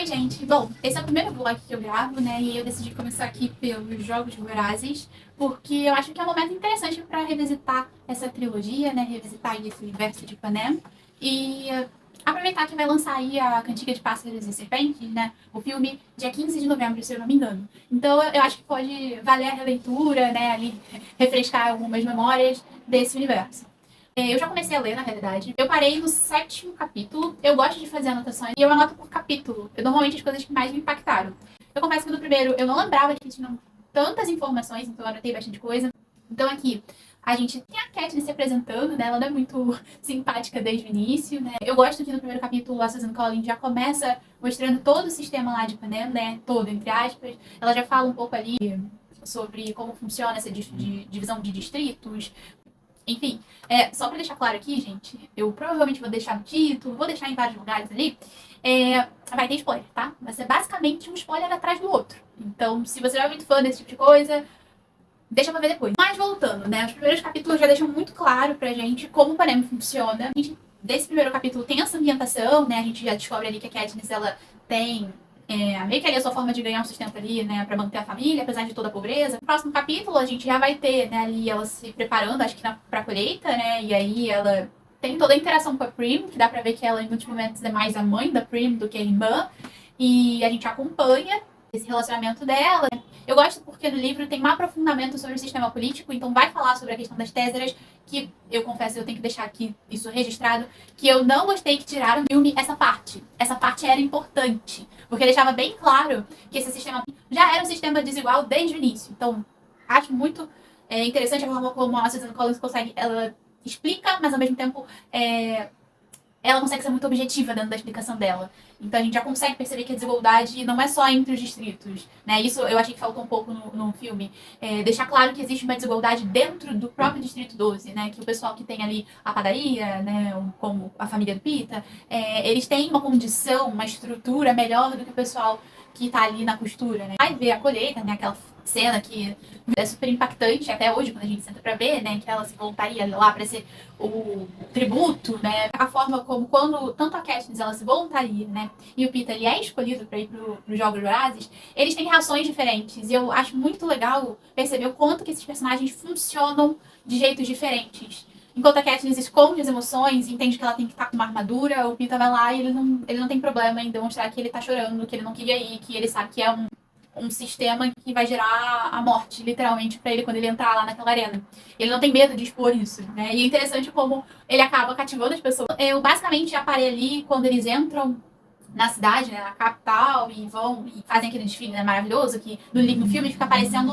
gente! Bom, esse é o primeiro vlog que eu gravo, né? E eu decidi começar aqui pelos Jogos Vorazes, porque eu acho que é um momento interessante para revisitar essa trilogia, né? Revisitar esse universo de Panem. E aproveitar que vai lançar aí a Cantiga de Pássaros e Serpentes, né? O filme, dia 15 de novembro, se eu não me engano. Então eu acho que pode valer a releitura, né? Ali, refrescar algumas memórias desse universo. Eu já comecei a ler, na realidade. Eu parei no 7º capítulo. Eu gosto de fazer anotações e eu anoto por capítulo. Normalmente as coisas que mais me impactaram. Eu confesso que no primeiro eu não lembrava que tinham tantas informações, então eu anotei bastante coisa. Então aqui a gente tem a Katniss se apresentando, né? Ela não é muito simpática desde o início, né? Eu gosto que no primeiro capítulo a Susan Collins já começa mostrando todo o sistema lá de Panem, né? Todo, entre aspas. Ela já fala um pouco ali sobre como funciona essa divisão de distritos. Enfim, só pra deixar claro aqui, gente, eu provavelmente vou deixar no título, vou deixar em vários lugares ali, vai ter spoiler, tá? Vai ser basicamente um spoiler atrás do outro. Então, se você já é muito fã desse tipo de coisa, deixa pra ver depois. Mas voltando, né, os primeiros capítulos já deixam muito claro pra gente como o Panem funciona. A gente, desse primeiro capítulo tem essa ambientação, né, a gente já descobre ali que a Katniss, ela tem meio que ali a sua forma de ganhar um sustento ali, né, pra manter a família, apesar de toda a pobreza. No próximo capítulo, a gente já vai ter, né, ali ela se preparando, acho que pra colheita, né, e aí ela tem toda a interação com a Prim, que dá pra ver que ela, em muitos momentos, é mais a mãe da Prim do que a irmã, e a gente acompanha esse relacionamento dela. Eu gosto porque no livro tem um aprofundamento sobre o sistema político, então vai falar sobre a questão das téseras, que eu confesso, eu tenho que deixar aqui isso registrado, que eu não gostei que tiraram do filme essa parte. Essa parte era importante, porque deixava bem claro que esse sistema já era um sistema desigual desde o início. Então, acho muito interessante a forma como a Susan Collins consegue, ela explica, mas ao mesmo tempo ela consegue ser muito objetiva dentro da explicação dela. Então a gente já consegue perceber que a desigualdade não é só entre os distritos, né? Isso eu achei que faltou um pouco no filme. Deixar claro que existe uma desigualdade dentro do próprio Distrito 12, né? Que o pessoal que tem ali a padaria, né? Como a família do Pita, eles têm uma condição, uma estrutura melhor do que o pessoal que tá ali na costura, né? Vai ver a colheita, né? Aquela cena que é super impactante até hoje, quando a gente senta pra ver, né? Que ela se voltaria lá pra ser o tributo, né? A forma como quando tanto a Katniss ela se voluntaria, né? E o Pita ele é escolhido para ir pros Jogos Vorazes, eles têm reações diferentes. E eu acho muito legal perceber o quanto que esses personagens funcionam de jeitos diferentes. Enquanto a Katniss esconde as emoções e entende que ela tem que estar com uma armadura, o Pita vai lá e ele não tem problema em demonstrar que ele tá chorando, que ele não queria ir, que ele sabe que é um sistema que vai gerar a morte, literalmente, pra ele quando ele entrar lá naquela arena. Ele não tem medo de expor isso, né? E é interessante como ele acaba cativando as pessoas. Eu basicamente já parei ali quando eles entram na cidade, né, na capital, e vão e fazem aquele desfile, né, maravilhoso, que no filme fica aparecendo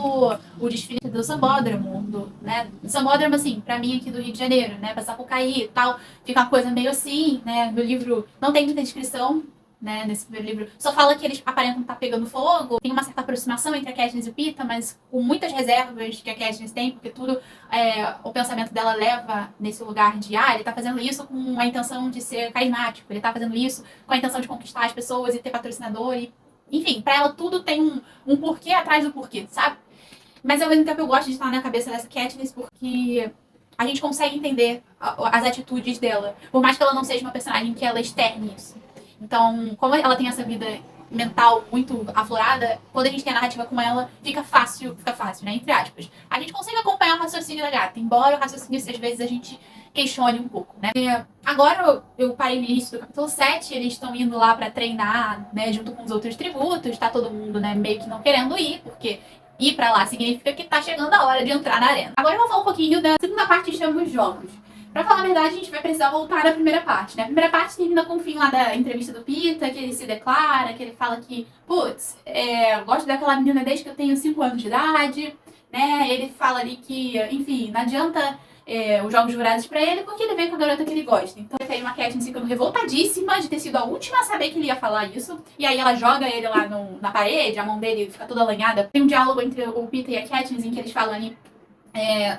o desfile do Sambódromo, né, Sambódromo, assim, pra mim aqui do Rio de Janeiro, né, passar por cair e tal, fica uma coisa meio assim, né, no livro não tem muita descrição, né, nesse primeiro livro, só fala que eles aparentam estar pegando fogo, tem uma certa aproximação entre a Katniss e o Pita, mas com muitas reservas que a Katniss tem, porque tudo, o pensamento dela leva nesse lugar de, ele tá fazendo isso com a intenção de ser carismático, ele tá fazendo isso com a intenção de conquistar as pessoas e ter patrocinador, e, enfim, pra ela tudo tem um porquê atrás do porquê, sabe? Mas ao mesmo tempo eu gosto de estar na cabeça dessa Katniss porque a gente consegue entender as atitudes dela, por mais que ela não seja uma personagem que ela externe isso. Então, como ela tem essa vida mental muito aflorada, quando a gente tem a narrativa com ela, fica fácil, né? Entre aspas. A gente consegue acompanhar o raciocínio da gata, embora o raciocínio, às vezes, a gente questione um pouco, né? Agora eu parei no início do capítulo 7, eles estão indo lá pra treinar, né, junto com os outros tributos, tá todo mundo, né, meio que não querendo ir, porque ir pra lá significa que tá chegando a hora de entrar na arena. Agora eu vou falar um pouquinho da segunda parte que chama os jogos. Pra falar a verdade, a gente vai precisar voltar da primeira parte, né? A primeira parte termina com o fim lá da entrevista do Pita, que ele se declara, que ele fala que, putz, gosto daquela menina desde que eu tenho 5 anos de idade, né? Ele fala ali que, enfim, não adianta os Jogos Vorazes pra ele, porque ele vem com a garota que ele gosta. Então tem uma Katniss ficando revoltadíssima de ter sido a última a saber que ele ia falar isso, e aí ela joga ele lá na parede, a mão dele fica toda lanhada. Tem um diálogo entre o Pita e a Katniss em que eles falam ali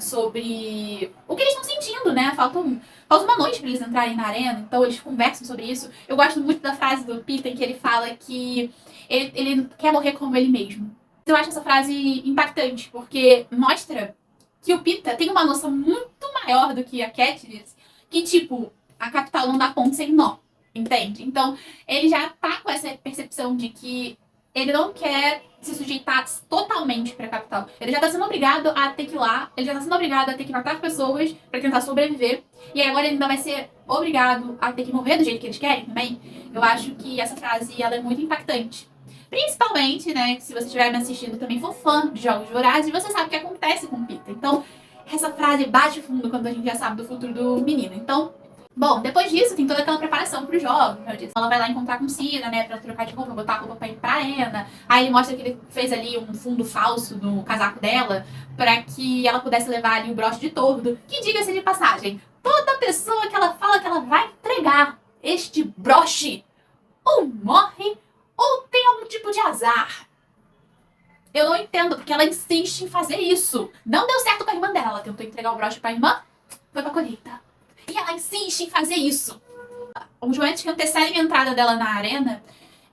sobre o que eles estão sentindo, né? Falta uma noite pra eles entrarem na arena, então eles conversam sobre isso. Eu gosto muito da frase do Pita em que ele fala que ele quer morrer como ele mesmo. Eu acho essa frase impactante, porque mostra que o Pita tem uma noção muito maior do que a Katniss, que, tipo, a capital não dá ponto sem nó. entende? Então, ele já tá com essa percepção de que ele não quer se sujeitar totalmente pra capital. Ele já tá sendo obrigado a ter que ir lá, ele já tá sendo obrigado a ter que matar pessoas pra tentar sobreviver, e aí agora ele ainda vai ser obrigado a ter que morrer do jeito que eles querem também. Eu acho que essa frase, ela é muito impactante. Principalmente, né, se você estiver me assistindo também for fã de Jogos Vorazes, você sabe o que acontece com o Peeta. Então, essa frase bate fundo quando a gente já sabe do futuro do menino. Então, bom, depois disso tem toda aquela preparação pro jogo, como eu disse. Ela vai lá encontrar com Cira, né, pra trocar de roupa, botar a roupa pra ir pra arena. Aí ele mostra que ele fez ali um fundo falso no casaco dela, pra que ela pudesse levar ali o broche de tordo. Que, diga-se de passagem, toda pessoa que ela fala que ela vai entregar este broche ou morre ou tem algum tipo de azar. Eu não entendo, porque ela insiste em fazer isso. Não deu certo com a irmã dela. Ela tentou entregar o broche pra irmã, foi pra colheita. E ela insiste em fazer isso. Os momentos que antecedem a entrada dela na arena,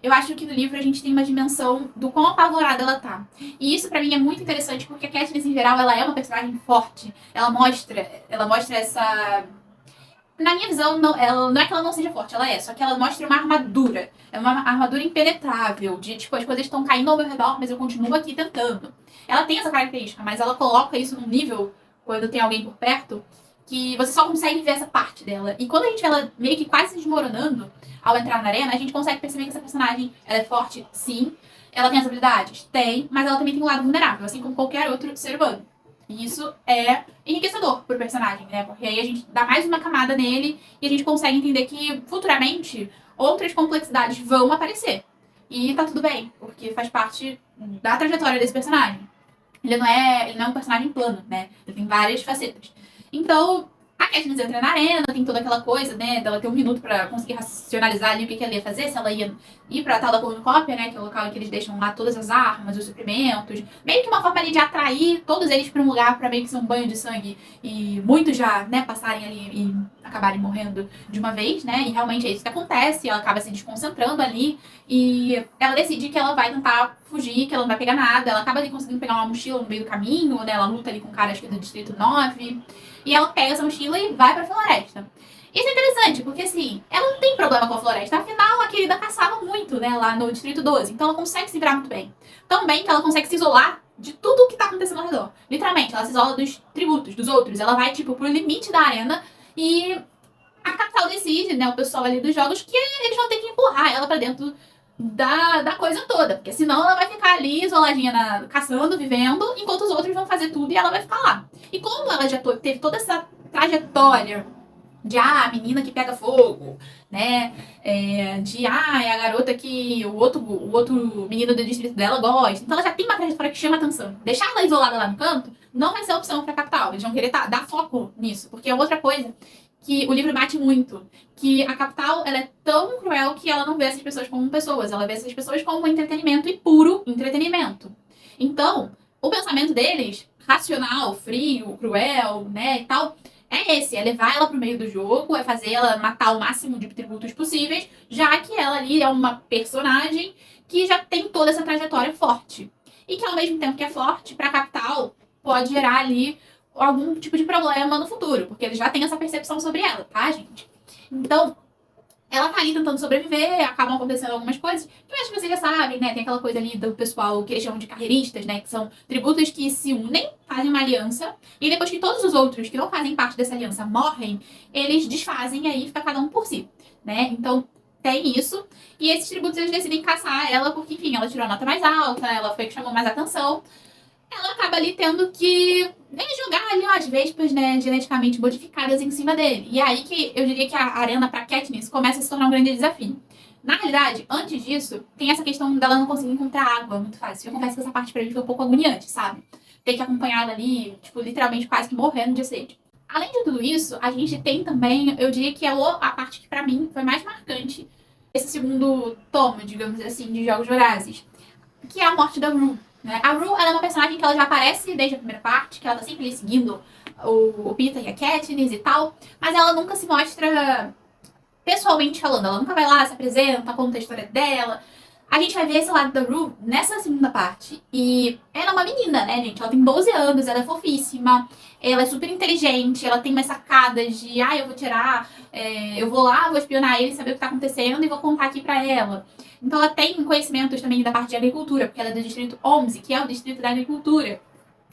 eu acho que no livro a gente tem uma dimensão do quão apavorada ela tá. E isso pra mim é muito interessante, porque a Katniss, em geral, ela é uma personagem forte. Ela mostra essa... Na minha visão, não é que ela não seja forte, ela é. Só que ela mostra uma armadura. É uma armadura impenetrável. De, tipo, as coisas estão caindo ao meu redor, mas eu continuo aqui tentando. Ela tem essa característica, mas ela coloca isso num nível, quando tem alguém por perto, que você só consegue ver essa parte dela. E quando a gente vê ela meio que quase se desmoronando ao entrar na arena, a gente consegue perceber que essa personagem, ela é forte, sim. Ela tem as habilidades? Tem. Mas ela também tem um lado vulnerável, assim como qualquer outro ser humano. E isso é enriquecedor pro personagem, né? Porque aí a gente dá mais uma camada nele e a gente consegue entender que futuramente outras complexidades vão aparecer. E tá tudo bem, porque faz parte da trajetória desse personagem. Ele não é um personagem plano, né? Ele tem várias facetas. Então, a Katniss entra na arena, tem toda aquela coisa, né, dela ter um minuto pra conseguir racionalizar ali o que ela ia fazer, se ela ia ir pra tal da cornucópia, né, que é o local em que eles deixam lá todas as armas, os suprimentos, meio que uma forma ali de atrair todos eles pra um lugar pra meio que ser um banho de sangue e muitos já, né, passarem ali e acabarem morrendo de uma vez, né, e realmente é isso que acontece, ela acaba se desconcentrando ali e ela decide que ela vai tentar fugir, que ela não vai pegar nada, ela acaba ali conseguindo pegar uma mochila no meio do caminho, né, ela luta ali com o cara, acho que é do Distrito 9, e ela pega essa mochila e vai pra floresta. Isso é interessante, porque assim, ela não tem problema com a floresta. Afinal, a querida caçava muito, né, lá no Distrito 12. Então ela consegue se virar muito bem. Tão bem que ela consegue se isolar de tudo o que tá acontecendo ao redor. Literalmente, ela se isola dos tributos, dos outros. Ela vai, tipo, pro limite da arena e a capital decide, né, o pessoal ali dos jogos, que eles vão ter que empurrar ela pra dentro da coisa toda. Porque senão ela vai ficar ali isoladinha, caçando, vivendo, enquanto os outros vão fazer tudo e ela vai ficar lá. E como ela já teve toda essa trajetória de, a menina que pega fogo, né, de, é a garota que o outro menino do distrito dela gosta. Então ela já tem uma trajetória que chama atenção. Deixar ela isolada lá no canto não vai ser opção pra capital. Eles vão querer dar foco nisso, porque é outra coisa que o livro bate muito, que a capital, ela é tão cruel que ela não vê essas pessoas como pessoas, ela vê essas pessoas como entretenimento e puro entretenimento. Então, o pensamento deles, racional, frio, cruel, né, e tal, é esse, é levar ela pro meio do jogo, é fazer ela matar o máximo de tributos possíveis, já que ela ali é uma personagem que já tem toda essa trajetória forte. E que ao mesmo tempo que é forte, pra capital, pode gerar ali algum tipo de problema no futuro, porque eles já têm essa percepção sobre ela, tá, gente? Então, ela tá ali tentando sobreviver, acabam acontecendo algumas coisas, que eu acho que vocês já sabem, né? Tem aquela coisa ali do pessoal que eles chamam de carreiristas, né? Que são tributos que se unem, fazem uma aliança, e depois que todos os outros que não fazem parte dessa aliança morrem, eles desfazem e aí fica cada um por si, né? Então, tem isso. E esses tributos, eles decidem caçar ela porque, enfim, ela tirou a nota mais alta, ela foi que chamou mais atenção. Ela acaba ali tendo que jogar ali as vespas, né, geneticamente modificadas em cima dele. E aí que eu diria que a arena pra Katniss começa a se tornar um grande desafio. Na realidade, antes disso, tem essa questão dela não conseguir encontrar água muito fácil. Eu confesso que essa parte pra mim foi um pouco agoniante, sabe? Ter que acompanhar ela ali, tipo, literalmente quase que morrendo de sede. Além de tudo isso, a gente tem também, eu diria que é a parte que pra mim foi mais marcante, esse segundo tomo, digamos assim, de Jogos Vorazes, que é a morte da Rue. Né? A Rue, ela é uma personagem que ela já aparece desde a primeira parte, que ela tá sempre ali seguindo o Peeta e a Katniss e tal, mas ela nunca se mostra pessoalmente falando, ela nunca vai lá, se apresenta, conta a história dela, A gente vai ver esse lado da Rue nessa segunda parte. E ela é uma menina, né, gente? Ela tem 12 anos, ela é fofíssima, ela é super inteligente, ela tem umas sacadas de, eu vou tirar, eu vou lá, vou espionar ele, saber o que tá acontecendo e vou contar aqui pra ela. Então ela tem conhecimentos também da parte de agricultura, porque ela é do distrito 11, que é o distrito da agricultura.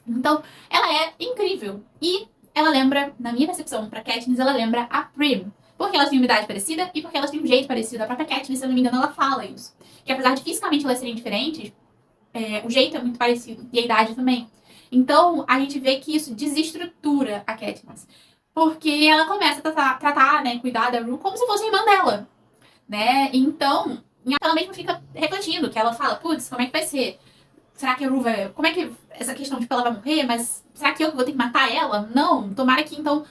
Então, ela é incrível. E ela lembra, na minha percepção, pra Katniss, ela lembra a Prim. Porque elas têm uma idade parecida e porque elas têm um jeito parecido. A própria Katniss, se eu não me engano, ela fala isso. Que apesar de fisicamente elas serem diferentes, o jeito é muito parecido. E a idade também. Então, a gente vê que isso desestrutura a Katniss. Porque ela começa a tratar, né, cuidar da Rue como se fosse a irmã dela. Né? Então, ela mesma fica refletindo, que ela fala, putz, como é que vai ser? Será que a Rue vai... Como é que essa questão de que ela vai morrer, mas será que eu vou ter que matar ela? Não, tomara que então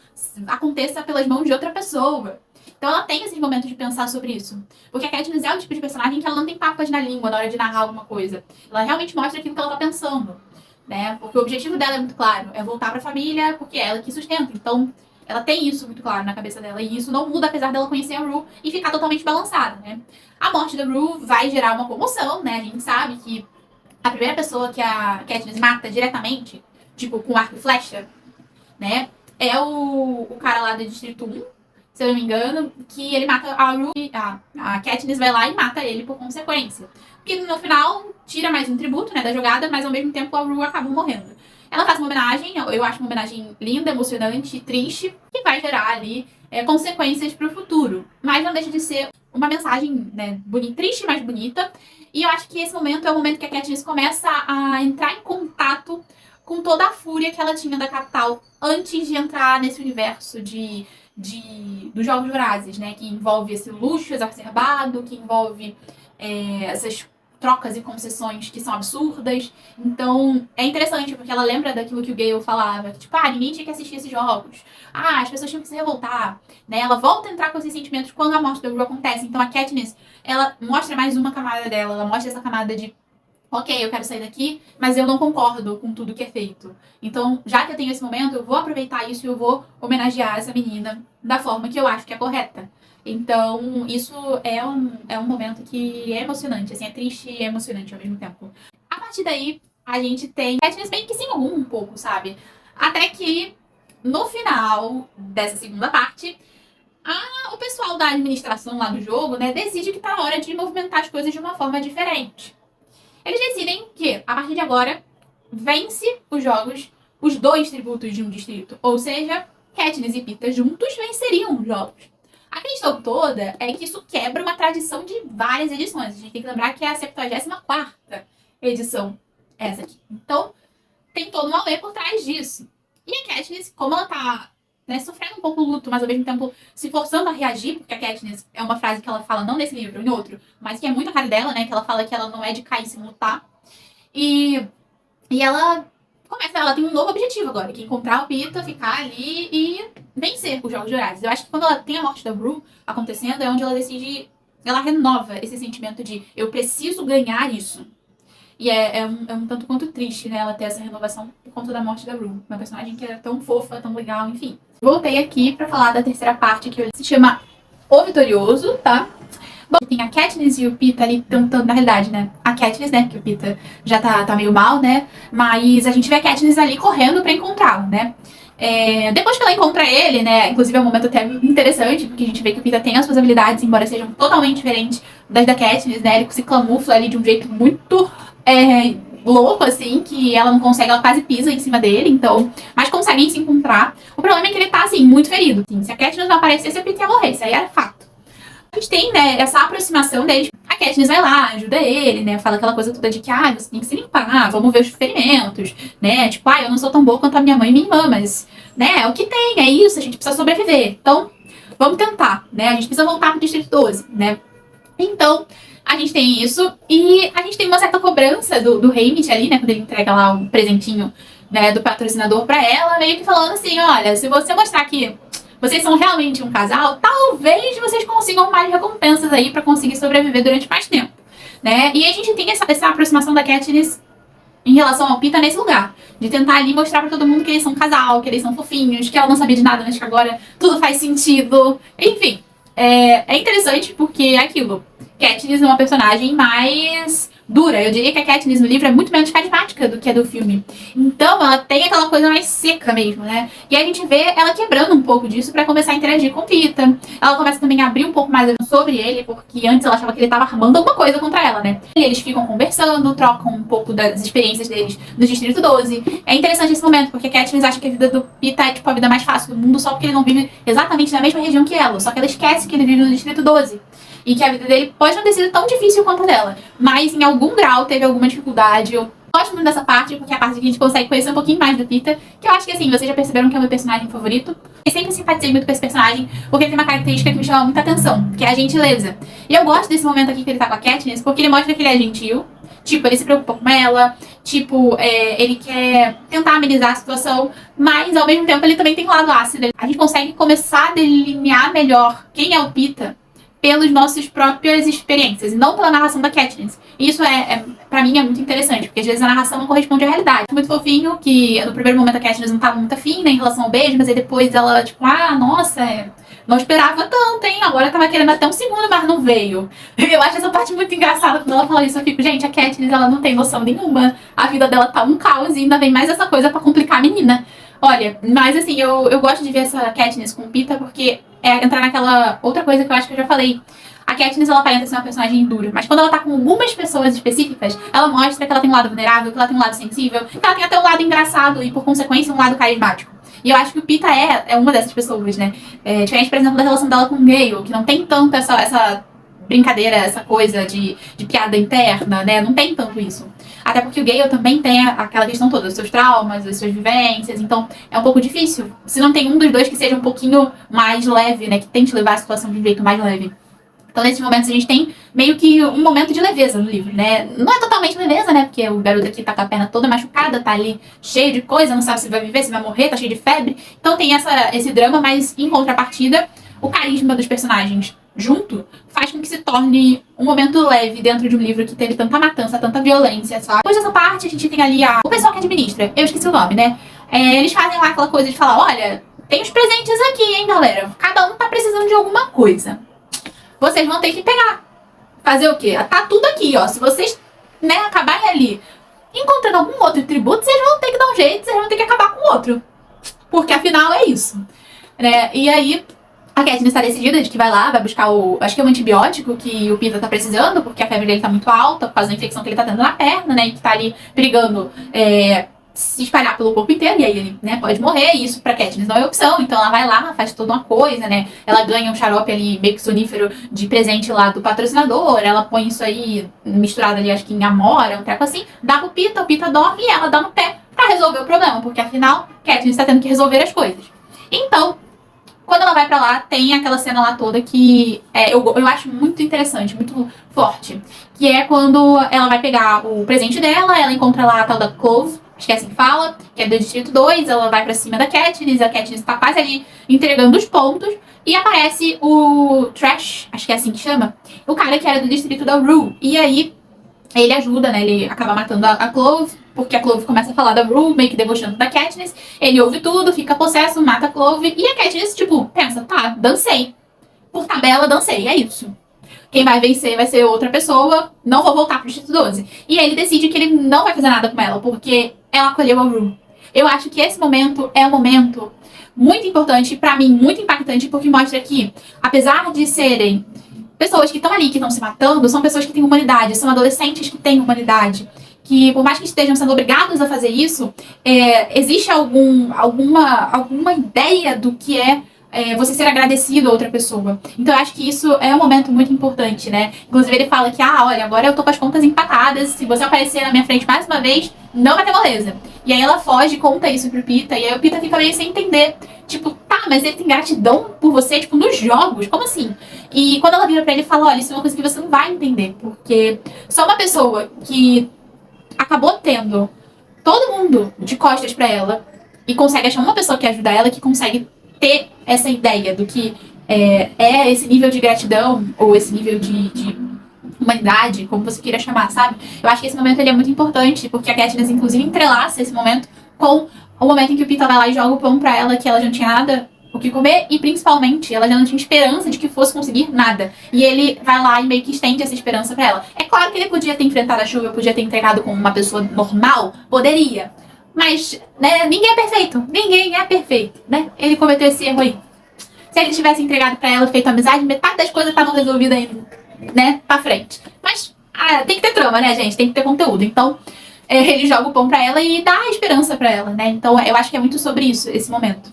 aconteça pelas mãos de outra pessoa. Então ela tem esses momentos de pensar sobre isso. Porque a Katniss é o tipo de personagem que ela não tem papas na língua na hora de narrar alguma coisa. Ela realmente mostra aquilo que ela tá pensando. Né? Porque o objetivo dela é muito claro, é voltar pra família, porque é ela que sustenta. Então, ela tem isso muito claro na cabeça dela. E isso não muda, apesar dela conhecer a Rue e ficar totalmente balançada, né? A morte da Rue vai gerar uma comoção, né? A gente sabe que a primeira pessoa que a Katniss mata diretamente, tipo, com arco e flecha, né? É o cara lá do Distrito 1, se eu não me engano, que ele mata a Rue, a Katniss vai lá e mata ele por consequência. Porque no final tira mais um tributo, né, da jogada, mas ao mesmo tempo a Rue acaba morrendo. Ela faz uma homenagem, eu acho uma homenagem linda, emocionante, triste, que vai gerar ali consequências pro futuro. Mas não deixa de ser uma mensagem, né, triste, mas bonita. E eu acho que esse momento é o momento que a Katniss começa a entrar em contato com toda a fúria que ela tinha da capital antes de entrar nesse universo dos Jogos Vorazes, né? Que envolve esse luxo exacerbado, que envolve essas trocas e concessões que são absurdas. Então, é interessante, porque ela lembra daquilo que o Gale falava, que, tipo, ninguém tinha que assistir esses jogos. As pessoas tinham que se revoltar, né? Ela volta a entrar com esses sentimentos quando a morte da Rue acontece. Então, a Katniss, ela mostra mais uma camada dela, ela mostra essa camada de ok, eu quero sair daqui, mas eu não concordo com tudo que é feito. Então, já que eu tenho esse momento, eu vou aproveitar isso e eu vou homenagear essa menina da forma que eu acho que é correta. Então, isso é um momento que é emocionante, assim, é triste e é emocionante ao mesmo tempo. A partir daí, a gente tem Katniss bem que se enruma um pouco, sabe? Até que, no final dessa segunda parte, o pessoal da administração lá do jogo, né, decide que tá na hora de movimentar as coisas de uma forma diferente. Eles decidem que, a partir de agora, vence os jogos os dois tributos de um distrito. Ou seja, Katniss e Peeta juntos venceriam os jogos. A questão toda é que isso quebra uma tradição de várias edições. A gente tem que lembrar que é a 74ª edição essa aqui. Então, tem todo um auê por trás disso. E a Katniss, como ela tá sofrendo um pouco o luto, mas ao mesmo tempo se forçando a reagir, porque a Katniss é uma frase que ela fala, não nesse livro, em outro, mas que é muito a cara dela, né? Que ela fala que ela não é de cair sem lutar. E ela ela tem um novo objetivo agora, que é encontrar o Peeta, ficar ali e vencer os Jogos Vorazes. Eu acho que quando ela tem a morte da Rue acontecendo, é onde ela decide, ela renova esse sentimento de eu preciso ganhar isso. E é um tanto quanto triste, né, ela ter essa renovação por conta da morte da Rue. Uma personagem que era tão fofa, tão legal, enfim. Voltei aqui pra falar da terceira parte, que se chama O Vitorioso, tá? Bom, tem a Katniss e o Peeta ali tentando, na realidade, né? A Katniss, né? Que o Peeta já tá meio mal, né? Mas a gente vê a Katniss ali correndo pra encontrá-lo, né? Depois que ela encontra ele, né? Inclusive é um momento até interessante, porque a gente vê que o Peeta tem as suas habilidades, embora sejam totalmente diferentes das da Katniss, né? Ele se camufla ali de um jeito muito louco, assim, que ela não consegue, ela quase pisa em cima dele, então... Mas conseguem se encontrar. O problema é que ele tá, assim, muito ferido. Assim, se a Katniss não aparecesse, o Peeta ia morrer, isso aí era fato. A gente tem, né, essa aproximação deles. A Katniss vai lá, ajuda ele, né, fala aquela coisa toda de que, você tem que se limpar, vamos ver os ferimentos, né, tipo, eu não sou tão boa quanto a minha mãe e minha irmã, mas, né, é o que tem, é isso, a gente precisa sobreviver. Então, vamos tentar, né, a gente precisa voltar pro Distrito 12, né. Então, a gente tem isso, e a gente tem uma certa cobrança do Haymitch ali, né, quando ele entrega lá um presentinho, né, do patrocinador pra ela, meio que falando assim, olha, se você mostrar que vocês são realmente um casal, talvez vocês consigam mais recompensas aí pra conseguir sobreviver durante mais tempo, né? E a gente tem essa aproximação da Katniss em relação ao Peeta nesse lugar, de tentar ali mostrar pra todo mundo que eles são um casal, que eles são fofinhos, que ela não sabia de nada, mas que agora tudo faz sentido, enfim. É interessante porque é aquilo. Katniss é uma personagem mais dura. Eu diria que a Katniss no livro é muito menos carismática do que a do filme. Então ela tem aquela coisa mais seca mesmo, né? E a gente vê ela quebrando um pouco disso pra começar a interagir com o Pita. Ela começa também a abrir um pouco mais sobre ele, porque antes ela achava que ele tava armando alguma coisa contra ela, né? E eles ficam conversando, trocam um pouco das experiências deles no Distrito 12. É interessante esse momento, porque a Katniss acha que a vida do Pita é tipo a vida mais fácil do mundo só porque ele não vive exatamente na mesma região que ela. Só que ela esquece que ele vive no Distrito 12. E que a vida dele pode não ter sido tão difícil quanto a dela. Mas em algum grau teve alguma dificuldade. Eu gosto muito dessa parte, porque é a parte que a gente consegue conhecer um pouquinho mais do Pita. Que eu acho que assim, vocês já perceberam que é o meu personagem favorito. Eu sempre simpatizei muito com esse personagem, porque ele tem uma característica que me chama muita atenção, que é a gentileza. E eu gosto desse momento aqui que ele tá com a Katniss, porque ele mostra que ele é gentil. Tipo, ele se preocupa com ela. Tipo, ele quer tentar amenizar a situação. Mas, ao mesmo tempo, ele também tem um lado ácido. A gente consegue começar a delinear melhor quem é o Pita pelas nossas próprias experiências, e não pela narração da Katniss. E isso pra mim, é muito interessante, porque às vezes a narração não corresponde à realidade. Muito fofinho que no primeiro momento a Katniss não tava muito afim, né, em relação ao beijo, mas aí depois ela, tipo, nossa, não esperava tanto, hein? Agora tava querendo até um segundo, mas não veio. Eu acho essa parte muito engraçada quando ela fala isso. Eu fico, gente, a Katniss, ela não tem noção nenhuma. A vida dela tá um caos e ainda vem mais essa coisa pra complicar a menina. Olha, mas assim, eu gosto de ver essa Katniss com o Pita porque entrar naquela outra coisa que eu acho que eu já falei. A Katniss, ela aparenta ser uma personagem dura, mas quando ela tá com algumas pessoas específicas, ela mostra que ela tem um lado vulnerável, que ela tem um lado sensível, que ela tem até um lado engraçado e, por consequência, um lado carismático. E eu acho que o Pita é uma dessas pessoas, né? Diferente, por exemplo, da relação dela com o Gale, que não tem tanto essa brincadeira, essa coisa de piada interna, né? Não tem tanto isso. Até porque o Gale também tem aquela questão toda, os seus traumas, as suas vivências, então é um pouco difícil. Se não tem um dos dois que seja um pouquinho mais leve, né? Que tente levar a situação de um jeito mais leve. Então, nesses momentos, a gente tem meio que um momento de leveza no livro, né? Não é totalmente leveza, né? Porque o garoto aqui tá com a perna toda machucada, tá ali cheio de coisa, não sabe se vai viver, se vai morrer, tá cheio de febre. Então tem esse drama, mas em contrapartida, o carisma dos personagens junto faz com que se torne um momento leve dentro de um livro que teve tanta matança, tanta violência, sabe? Depois dessa parte, a gente tem ali o pessoal que administra. Eu esqueci o nome, né? Eles fazem lá aquela coisa de falar, olha, tem os presentes aqui, hein, galera? Cada um tá precisando de alguma coisa. Vocês vão ter que pegar. Fazer o quê? Tá tudo aqui, ó. Se vocês, né, acabarem ali encontrando algum outro tributo, vocês vão ter que dar um jeito, vocês vão ter que acabar com o outro. Porque afinal é isso. Né? E aí, a Katniss está decidida de que vai lá, vai buscar acho que é um antibiótico que o Pita tá precisando, porque a febre dele tá muito alta, por causa da infecção que ele tá tendo na perna, né? E que tá ali brigando se espalhar pelo corpo inteiro, e aí ele, né, pode morrer, e isso pra Katniss não é opção, então ela vai lá, faz toda uma coisa, né, ela ganha um xarope ali, meio que sonífero, de presente lá do patrocinador, ela põe isso aí, misturado ali, acho que em amora, um treco assim, dá pro Pita, o Pita dorme e ela dá no pé pra resolver o problema, porque afinal, Katniss tá tendo que resolver as coisas. Então, quando ela vai pra lá, tem aquela cena lá toda que eu acho muito interessante, muito forte, que é quando ela vai pegar o presente dela, ela encontra lá a tal da Clove, acho que é assim que fala, que é do Distrito 2, ela vai pra cima da Katniss, a Katniss tá quase ali entregando os pontos, e aparece o Trash, acho que é assim que chama, o cara que era do Distrito da Rue, e aí ele ajuda, né, ele acaba matando a Clove, porque a Clove começa a falar da Rue, meio que debochando da Katniss, ele ouve tudo, fica possesso, mata a Clove, e a Katniss, tipo, pensa, tá, dancei, por tabela, dancei, é isso. Quem vai vencer vai ser outra pessoa, não vou voltar pro Distrito 12. E ele decide que ele não vai fazer nada com ela, porque ela acolheu a Rue. Eu acho que esse momento é um momento muito importante, pra mim, muito impactante, porque mostra que, apesar de serem pessoas que estão ali, que estão se matando, são pessoas que têm humanidade, são adolescentes que têm humanidade. Que, por mais que estejam sendo obrigados a fazer isso, existe alguma ideia do que é você ser agradecido a outra pessoa. Então eu acho que isso é um momento muito importante, né? Inclusive ele fala que, olha, agora eu tô com as contas empatadas, se você aparecer na minha frente mais uma vez, não vai ter moleza. E aí ela foge e conta isso pro Pita, e aí o Pita fica meio sem entender. Tipo, tá, mas ele tem gratidão por você, tipo, nos jogos? Como assim? E quando ela vira pra ele e fala, olha, isso é uma coisa que você não vai entender, porque só uma pessoa que acabou tendo todo mundo de costas pra ela e consegue achar uma pessoa que ajuda ela, que consegue ter essa ideia do que é esse nível de gratidão ou esse nível de humanidade, como você queira chamar, sabe? Eu acho que esse momento ele é muito importante, porque a Katniss, inclusive, entrelaça esse momento com o momento em que o Pita vai lá e joga o pão pra ela, que ela já não tinha nada o que comer e, principalmente, ela já não tinha esperança de que fosse conseguir nada. E ele vai lá e meio que estende essa esperança pra ela. É claro que ele podia ter enfrentado a chuva, podia ter entregado como uma pessoa normal, poderia. Mas, né, ninguém é perfeito. Ninguém é perfeito, né? Ele cometeu esse erro aí. Se ele tivesse entregado pra ela, feito amizade, metade das coisas estavam resolvidas ainda, né, pra frente. Mas tem que ter trama, né, gente? Tem que ter conteúdo. Então, ele joga o pão pra ela e dá a esperança pra ela, né? Então, eu acho que é muito sobre isso, esse momento.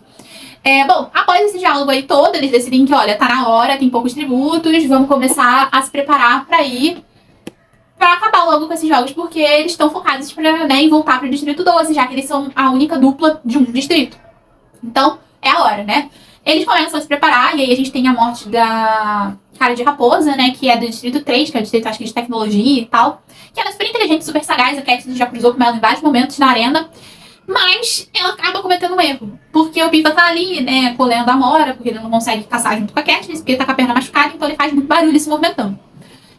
Bom, após esse diálogo aí todo, eles decidem que, olha, tá na hora, tem poucos tributos, vamos começar a se preparar pra ir pra acabar logo com esses jogos, porque eles estão focados pra, né, em voltar pro Distrito 12, já que eles são a única dupla de um distrito. Então, é a hora, né? Eles começam a se preparar, e aí a gente tem a morte da Cara de Raposa, né, que é do Distrito 3, que é o distrito, acho que, de tecnologia e tal, que ela é super inteligente, super sagaz, a Katniss já cruzou com ela em vários momentos na arena, mas ela acaba cometendo um erro, porque o Pita tá ali, né, colhendo a Amora, porque ele não consegue caçar junto com a Katniss, porque ele tá com a perna machucada, então ele faz muito barulho se movimentando.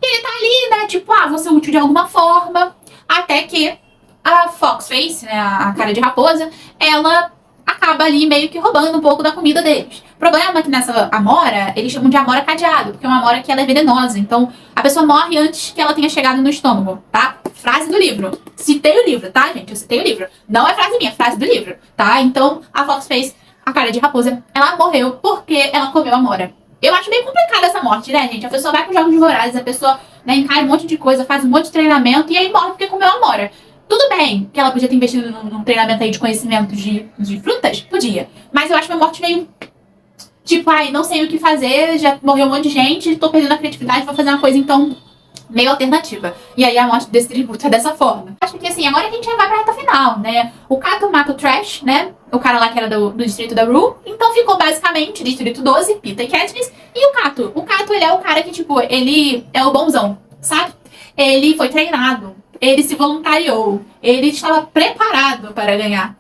E ele tá ali, né, tipo, vou ser útil de alguma forma, até que a Foxface, né, a Cara de Raposa, ela acaba ali meio que roubando um pouco da comida deles. O problema é que nessa Amora, eles chamam de Amora cadeado, porque é uma Amora que ela é venenosa, então a pessoa morre antes que ela tenha chegado no estômago, tá? Frase do livro. Citei o livro, tá, gente? Eu citei o livro. Não é frase minha, é frase do livro, tá? Então, a Foxface, a Cara de Raposa, ela morreu porque ela comeu a Amora. Eu acho meio complicada essa morte, né, gente? A pessoa vai com jogos vorazes, a pessoa, né, encara um monte de coisa, faz um monte de treinamento e aí morre porque comeu a Amora. Tudo bem que ela podia ter investido num treinamento aí de conhecimento de frutas? Podia. Mas eu acho uma morte meio... Tipo, não sei o que fazer, já morreu um monte de gente, tô perdendo a criatividade, vou fazer uma coisa, então, meio alternativa. E aí a morte desse tributo é dessa forma. Acho que, assim, agora a gente já vai pra reta final, né? O Cato mata o Trash, né? O cara lá que era do distrito da Rue. Então ficou, basicamente, distrito 12, Pita e Katniss. E o Cato? O Cato, ele é o cara que, tipo, ele é o bonzão, sabe? Ele foi treinado. Ele se voluntariou, ele estava preparado para ganhar.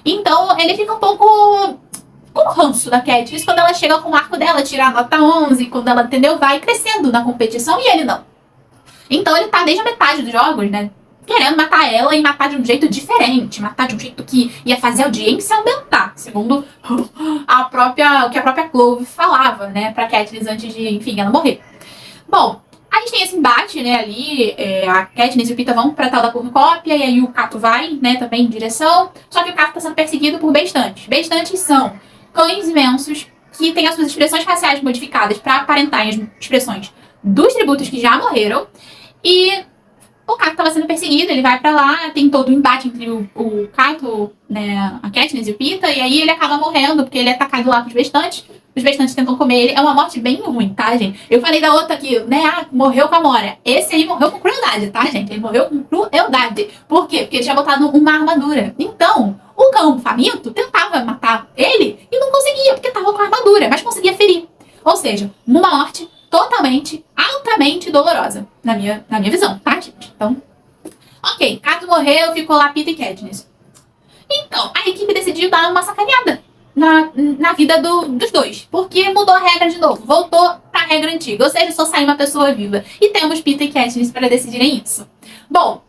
Então, ele fica um pouco com ranço da Katniss quando ela chega com o arco dela, tira a nota 11, quando ela, entendeu, vai crescendo na competição e ele não. Então, ele tá desde a metade dos jogos, né, querendo matar ela e matar de um jeito diferente, matar de um jeito que ia fazer a audiência aumentar, segundo o que a própria Clove falava, né, pra Katniss antes de, enfim, ela morrer. Bom, a gente tem esse embate, né, ali, a Katniss e o Pita vão pra tal da cornucópia, e aí o Cato vai, né, também em direção, só que o Cato tá sendo perseguido por bestantes. Bestantes são cães imensos que têm as suas expressões faciais modificadas pra aparentarem as expressões dos tributos que já morreram, e o Cato tava sendo perseguido, ele vai pra lá, tem todo o embate entre o Cato, né, a Katniss e o Pita, e aí ele acaba morrendo, porque ele é atacado lá pelos bestantes. Os bestantes tentam comer ele. É uma morte bem ruim, tá, gente? Eu falei da outra aqui, né? Morreu com a Amora. Esse aí morreu com crueldade, tá, gente? Ele morreu com crueldade. Por quê? Porque ele tinha botado uma armadura. Então, o cão faminto tentava matar ele e não conseguia, porque tava com a armadura, mas conseguia ferir. Ou seja, uma morte totalmente, altamente dolorosa, na minha visão, tá, gente? Então, ok. Cato morreu, ficou lá Pita e Katniss. Então, a equipe decidiu dar uma sacaneada na vida dos dois. Porque mudou a regra de novo. Voltou pra regra antiga. Ou seja, só sai uma pessoa viva. E temos Pita e Katniss para decidirem isso. Bom,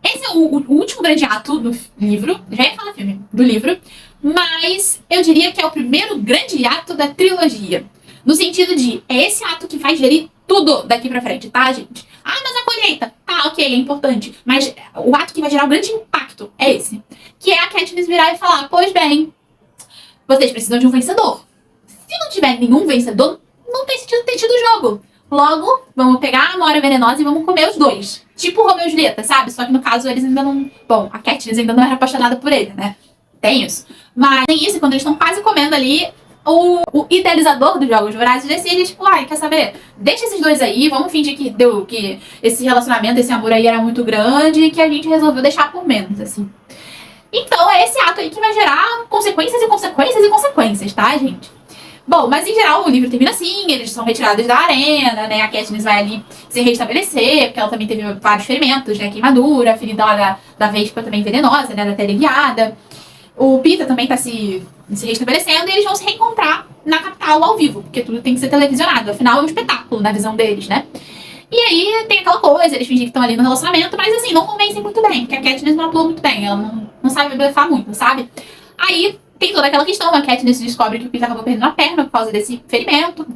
esse é o último grande ato do livro. Já ia falar filme. Do livro. Mas eu diria que é o primeiro grande ato da trilogia. No sentido de, é esse ato que vai gerir tudo daqui pra frente, tá, gente? Mas a colheita, tá, ok, é importante. Mas o ato que vai gerar o grande impacto é esse. Que é a Katniss virar e falar, pois bem, vocês precisam de um vencedor. Se não tiver nenhum vencedor, não tem sentido ter tido o jogo. Logo, vamos pegar a Amora venenosa e vamos comer os dois. Tipo Romeu e Julieta, sabe? Só que no caso eles ainda não... Bom, a Katniss ainda não era apaixonada por ele, né? Tem isso. Mas tem isso, quando eles estão quase comendo ali, o idealizador dos Jogos Vorazes decide, tipo, quer saber? Deixa esses dois aí, vamos fingir que esse relacionamento, esse amor aí era muito grande e que a gente resolveu deixar por menos, assim. Então é esse ato aí que vai gerar consequências e consequências e consequências, tá, gente? Bom, mas em geral o livro termina assim, eles são retirados da arena, né? A Katniss vai ali se restabelecer, porque ela também teve vários ferimentos, né? Queimadura, a ferida lá da Vespa também venenosa, né? Da teleguiada. O Pita também tá se restabelecendo e eles vão se reencontrar na capital ao vivo, porque tudo tem que ser televisionado, afinal é um espetáculo na visão deles, né? E aí tem aquela coisa, eles fingem que estão ali no relacionamento, mas assim, não convencem muito bem, porque a Katniss não atua muito bem, ela não sabe blefar muito, sabe? Aí tem toda aquela questão, a Katniss descobre que o Peter acabou perdendo a perna por causa desse ferimento.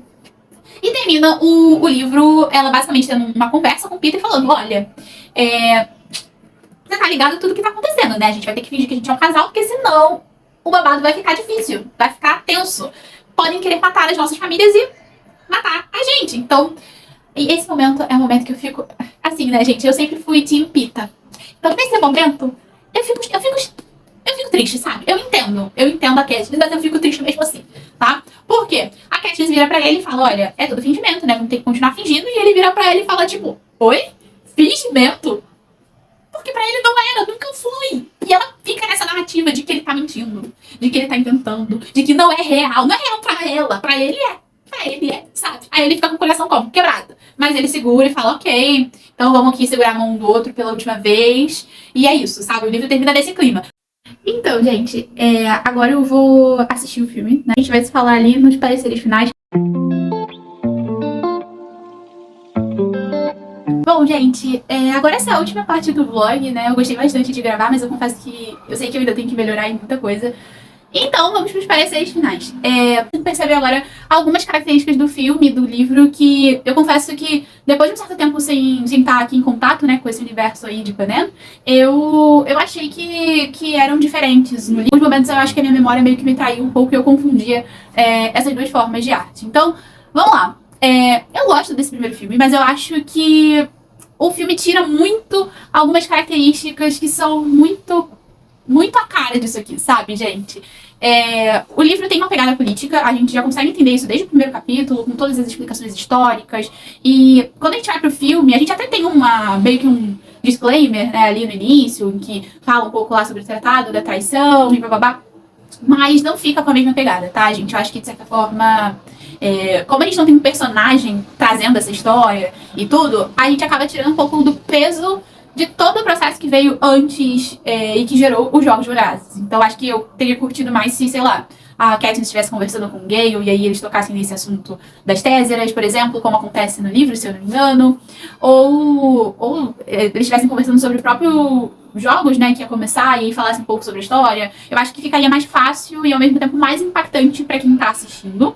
E termina o livro, ela basicamente tendo uma conversa com o Peter falando, olha, você tá ligado a tudo que tá acontecendo, né? A gente vai ter que fingir que a gente é um casal, porque senão o babado vai ficar difícil, vai ficar tenso. Podem querer matar as nossas famílias e matar a gente. Então, e esse momento é um momento que eu fico... Assim, né, gente? Eu sempre fui Team Pita. Então, nesse momento, eu fico triste, sabe? Eu entendo a Katniss, mas eu fico triste mesmo assim, tá? Por quê? A Katniss vira pra ele e fala, olha, é tudo fingimento, né? Vamos ter que continuar fingindo. E ele vira pra ela e fala, tipo, oi? Fingimento? Porque pra ele não era, nunca foi. E ela fica nessa narrativa de que ele tá mentindo, de que ele tá inventando, de que não é real. Não é real pra ela, pra ele é. Pra ele é, sabe? Aí ele fica com o coração como? Quebrado. Mas ele segura e fala, ok, então vamos aqui segurar a mão do outro pela última vez. E é isso, sabe? O livro termina nesse clima. Então, gente, agora eu vou assistir o filme, né? A gente vai se falar ali nos pareceres finais. Bom, gente, agora essa é a última parte do vlog, né? Eu gostei bastante de gravar, mas eu confesso que eu sei que eu ainda tenho que melhorar em muita coisa. Então, vamos para os pareceres finais. Você percebe agora algumas características do filme, do livro, que eu confesso que depois de um certo tempo sem estar aqui em contato, né, com esse universo aí de Panem, eu achei que eram diferentes. Em alguns momentos eu acho que a minha memória meio que me traiu um pouco e eu confundia essas duas formas de arte. Então, vamos lá. Eu gosto desse primeiro filme, mas eu acho que o filme tira muito algumas características que são muito a cara disso aqui, sabe, gente? O livro tem uma pegada política, a gente já consegue entender isso desde o primeiro capítulo, com todas as explicações históricas. E quando a gente vai pro filme, a gente até tem meio que um disclaimer, né, ali no início, em que fala um pouco lá sobre o tratado da traição e bababá. Mas não fica com a mesma pegada, tá, gente? Eu acho que, de certa forma, como a gente não tem um personagem trazendo essa história e tudo, a gente acaba tirando um pouco do peso de todo o processo que veio antes e que gerou os Jogos Vorazes. Então acho que eu teria curtido mais se, sei lá, a Katniss estivesse conversando com o Gale e aí eles tocassem nesse assunto das Tésseras, por exemplo, como acontece no livro, se eu não me engano. Ou eles estivessem conversando sobre o próprio jogos, né, que ia começar e aí falassem um pouco sobre a história. Eu acho que ficaria mais fácil e ao mesmo tempo mais impactante pra quem tá assistindo.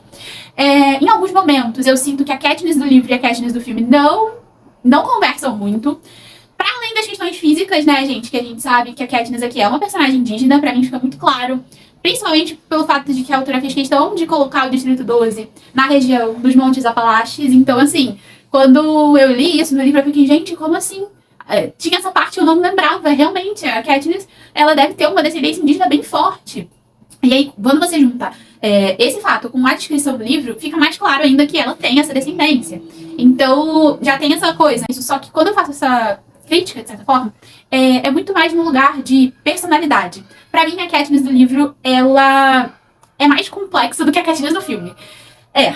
Em alguns momentos eu sinto que a Katniss do livro e a Katniss do filme não conversam muito. Pra além das questões físicas, né, gente, que a gente sabe que a Katniss aqui é uma personagem indígena, pra mim fica muito claro. Principalmente pelo fato de que a autora fez questão de colocar o Distrito 12 na região dos Montes Apalaches. Então, assim, quando eu li isso no livro, eu fiquei, gente, como assim? Tinha essa parte que eu não lembrava, realmente. A Katniss, ela deve ter uma descendência indígena bem forte. E aí, quando você junta esse fato com a descrição do livro, fica mais claro ainda que ela tem essa descendência. Então, já tem essa coisa. Isso, só que quando eu faço essa crítica, de certa forma, é muito mais no lugar de personalidade. Pra mim, a Katniss do livro, ela é mais complexa do que a Katniss do filme. É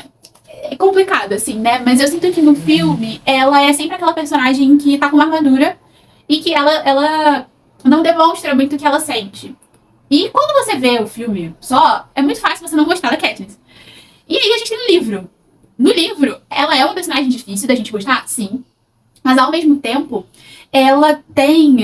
complicado, assim, né? Mas eu sinto que no filme, ela é sempre aquela personagem que tá com uma armadura e que ela não demonstra muito o que ela sente. E quando você vê o filme só, é muito fácil você não gostar da Katniss. E aí a gente tem o livro. No livro, ela é uma personagem difícil da gente gostar, sim. Mas ao mesmo tempo, ela tem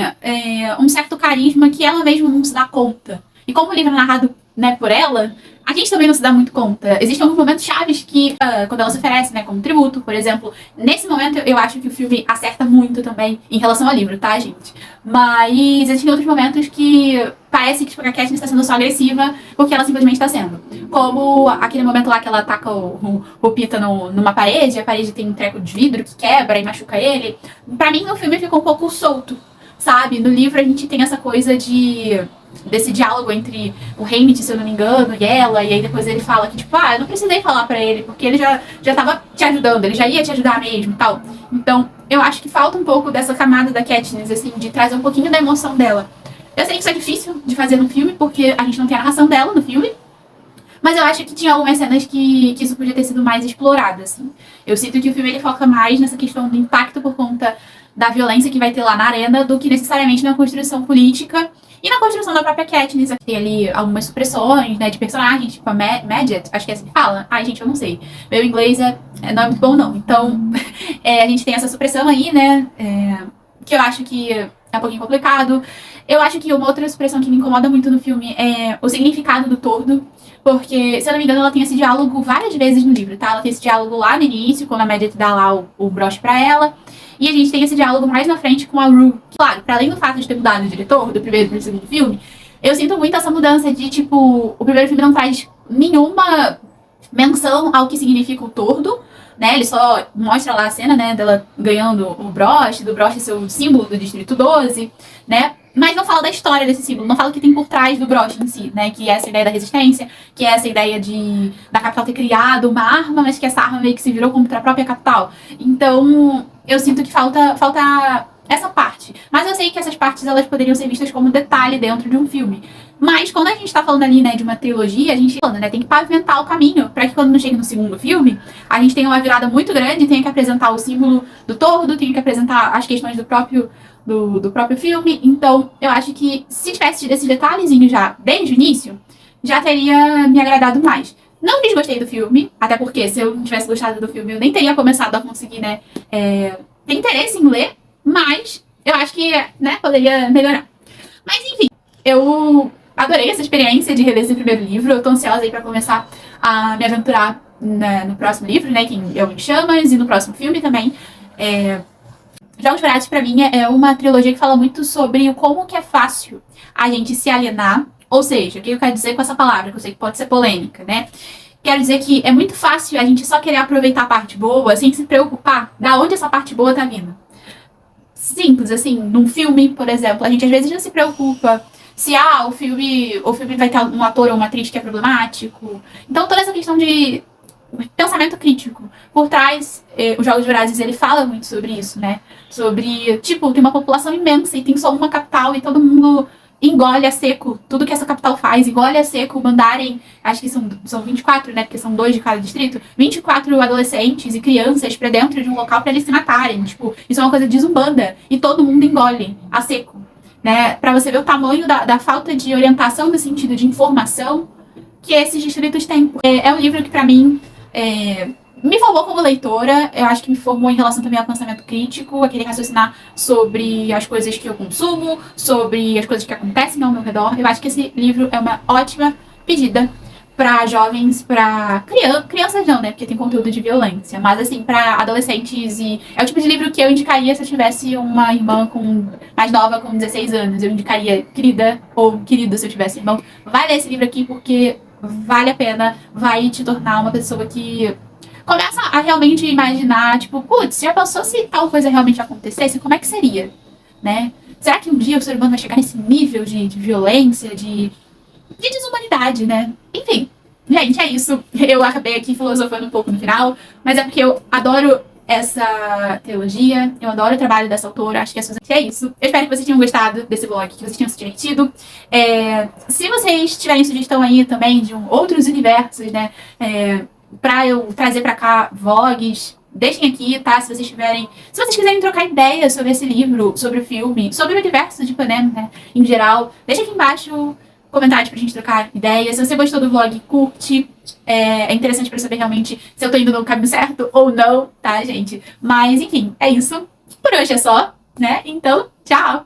um certo carisma que ela mesma não se dá conta. E como o livro é narrado, né, por ela, a gente também não se dá muito conta. Existem alguns momentos chaves que, quando ela se oferece, né, como tributo, por exemplo, nesse momento eu acho que o filme acerta muito também em relação ao livro, tá, gente? Mas existem outros momentos que parece que a Katniss está sendo só agressiva porque ela simplesmente está sendo. Como aquele momento lá que ela ataca o Pita numa parede, a parede tem um treco de vidro que quebra e machuca ele. Pra mim, o filme ficou um pouco solto, sabe? No livro a gente tem essa coisa desse diálogo entre o Haymitch, se eu não me engano, e ela, e aí depois ele fala que, tipo, eu não precisei falar pra ele, porque ele já tava te ajudando, ele já ia te ajudar mesmo e tal. Então, eu acho que falta um pouco dessa camada da Katniss, assim, de trazer um pouquinho da emoção dela. Eu sei que isso é difícil de fazer no filme, porque a gente não tem a narração dela no filme, mas eu acho que tinha algumas cenas que isso podia ter sido mais explorado, assim. Eu sinto que o filme ele foca mais nessa questão do impacto por conta da violência que vai ter lá na arena do que necessariamente na construção política e na construção da própria Katniss. Tem ali algumas supressões, né, de personagens, tipo a Madget, acho que é assim que fala. Ai, gente, eu não sei. Meu inglês não é muito bom, não. Então, a gente tem essa supressão aí, né, que eu acho que é um pouquinho complicado. Eu acho que uma outra expressão que me incomoda muito no filme é o significado do tordo. Porque, se eu não me engano, ela tem esse diálogo várias vezes no livro, tá? Ela tem esse diálogo lá no início, quando a Meredith dá lá o broche pra ela. E a gente tem esse diálogo mais na frente com a Rue. Claro, pra além do fato de ter mudado o diretor do primeiro pro segundo filme, eu sinto muito essa mudança de, tipo, o primeiro filme não traz nenhuma menção ao que significa o tordo, né? Ele só mostra lá a cena, né, dela ganhando o broche, do broche ser o símbolo do Distrito 12, né? Mas não fala da história desse símbolo, não fala o que tem por trás do broche em si, né? Que é essa ideia da resistência, que é essa ideia da capital ter criado uma arma, mas que essa arma meio que se virou contra a própria capital. Então, eu sinto que falta essa parte. Mas eu sei que essas partes elas poderiam ser vistas como detalhe dentro de um filme. Mas quando a gente tá falando ali, né, de uma trilogia, a gente né, tem que pavimentar o caminho para que quando não chegue no segundo filme, a gente tenha uma virada muito grande, tenha que apresentar o símbolo do tordo, tenha que apresentar as questões do próprio filme. Então, eu acho que se tivesse tido esses detalhezinhos já desde o início, já teria me agradado mais. Não desgostei do filme, até porque se eu não tivesse gostado do filme, eu nem teria começado a conseguir, né, ter interesse em ler, mas eu acho que, né, poderia melhorar. Mas, enfim, eu adorei essa experiência de reler esse primeiro livro. Eu tô ansiosa aí pra começar a me aventurar no próximo livro, né, que é o Em Chamas, e no próximo filme também. Jogos Vorazes, pra mim, é uma trilogia que fala muito sobre como que é fácil a gente se alienar. Ou seja, o que eu quero dizer com essa palavra, que eu sei que pode ser polêmica, né? Quero dizer que é muito fácil a gente só querer aproveitar a parte boa sem se preocupar da onde essa parte boa tá vindo. Simples, assim, num filme, por exemplo, a gente às vezes já se preocupa se o filme vai ter um ator ou uma atriz que é problemático. Então toda essa questão de pensamento crítico por trás, os Jogos Vorazes, ele fala muito sobre isso, né? Sobre, tipo, tem uma população imensa e tem só uma capital e todo mundo engole a seco tudo que essa capital faz, engole a seco mandarem, acho que são 24, né, porque são 2 de cada distrito, 24 adolescentes e crianças pra dentro de um local pra eles se matarem, tipo, isso é uma coisa desumbanda e todo mundo engole a seco, né, pra você ver o tamanho da falta de orientação no sentido de informação que esses distritos têm. É um livro que pra mim me formou como leitora, eu acho que me formou em relação também ao pensamento crítico, a querer raciocinar sobre as coisas que eu consumo, sobre as coisas que acontecem ao meu redor. Eu acho que esse livro é uma ótima pedida para jovens, para crianças não, né, porque tem conteúdo de violência, mas assim, para adolescentes, e é o tipo de livro que eu indicaria se eu tivesse uma irmã mais nova, com 16 anos, eu indicaria querida ou querido se eu tivesse irmão. Vai ler esse livro aqui porque vale a pena, vai te tornar uma pessoa que começa a realmente imaginar, tipo, putz, já pensou se tal coisa realmente acontecesse? Como é que seria, né? Será que um dia o ser humano vai chegar nesse nível de violência, de desumanidade, né? Enfim, gente, é isso. Eu acabei aqui filosofando um pouco no final, mas é porque eu adoro essa teologia, eu adoro o trabalho dessa autora, acho que é isso. Eu espero que vocês tenham gostado desse vlog, que vocês tenham se divertido. Se vocês tiverem sugestão aí também de outros universos, né, pra eu trazer pra cá vlogs, deixem aqui, tá? Se vocês quiserem trocar ideias sobre esse livro, sobre o filme, sobre o universo de Panem, né, em geral, deixa aqui embaixo comentários pra gente trocar ideias. Se você gostou do vlog, curte. É interessante pra saber realmente se eu tô indo no caminho certo ou não, tá, gente? Mas, enfim, é isso. Por hoje é só, né? Então, tchau!